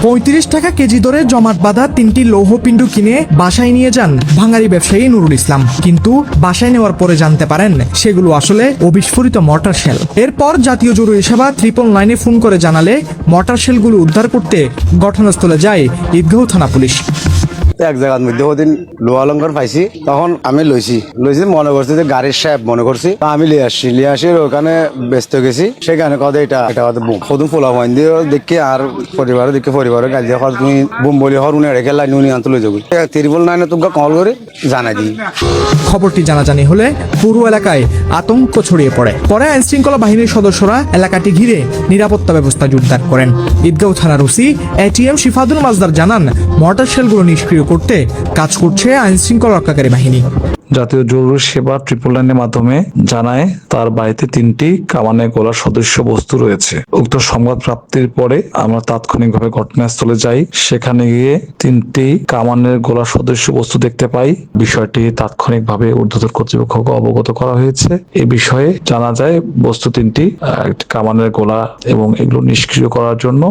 35 টাকা কেজি দরে জমাট বাঁধা 3টি লৌহপিণ্ড কিনে বাসায় নিয়ে যান ভাঙারি ব্যবসায়ী নুরুল ইসলাম। কিন্তু বাসায় নেওয়ার পরে জানতে পারেন সেগুলো আসলে অবিস্ফোরিত মর্টার শেল। এরপর জাতীয় জরুরি সেবা 999-এ ফোন করে জানালে মর্টার শেলগুলো উদ্ধার করতে ঘটনাস্থলে যায় ঈদগাঁও থানা পুলিশ। এক জায়গার মধ্যে ওদিন লোহা অলঙ্কার পাইছি, তখন আমি লইছি মনে করছি যে গাড়ির সাহেব মনে করছি, আমি লিয়ে আসি ওখানে ব্যস্ত গেছি। সেখানে কথা এটা বুম সদুম ফোলা পয়েন্ট দিয়ে দেখি আর পরিবারের গাড়ি দিয়ে তুমি বুম বলি হর উনি রেখে লাইন উনি আনতে লই যাবো 999-এ তোকে কল করে জানাই দিই। খবরটি জানাজানি হলে পুরো এলাকায় আতঙ্ক ছড়িয়ে পড়ে। পরে আইন শৃঙ্খলা বাহিনীর সদস্যরা এলাকাটি ঘিরে নিরাপত্তা ব্যবস্থা জোরদার করেন। ঈদগাঁও থানার ওসি এটিএম শিফাদুল মাজদার জানান, মর্টার শেলগুলো নিষ্ক্রিয় করতে কাজ করছে আইন শৃঙ্খলা রক্ষাকারী বাহিনী। জাতীয় জরুরি সেবা 999-এর মাধ্যমে জানায় তার বাড়িতে 3টি কামানে গোলার সদস্য বস্তু রয়েছে। উক্ত সংবাদ প্রাপ্তির পরে আমরা তাৎক্ষণিকভাবে ঘটনাস্থলে যাই। সেখানে গিয়ে 3টি কামানের গোলার সদস্য বস্তু দেখতে পাই। বিষয়টি তাৎক্ষণিকভাবে ঊর্ধ্বতন কর্তৃপক্ষকে অবগত করা হয়েছে। এ বিষয়ে জানা যায় বস্তু 3টি কামানের গোলা এবং এগুলো নিষ্ক্রিয় করার জন্য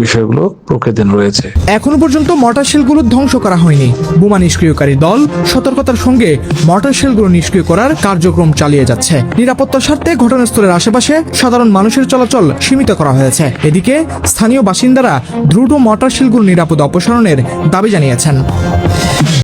বিষয়গুলো প্রক্রিয়াধীন রয়েছে। এখনো পর্যন্ত মর্টার শেলগুলো ধ্বংস করা হয়নি। বোমা নিষ্ক্রিয়কারী দল সতর্কতার সঙ্গে মর্টার শেলগুলো নিষ্ক্রিয় করার কার্যক্রম চালিয়ে যাচ্ছে। নিরাপত্তার স্বার্থে ঘটনাস্থলের আশেপাশে সাধারণ মানুষের চলাচল সীমিত করা হয়েছে। এদিকে স্থানীয় বাসিন্দারা দ্রুত মর্টার শেলগুলো নিরাপদ অপসারণের দাবি জানিয়েছেন।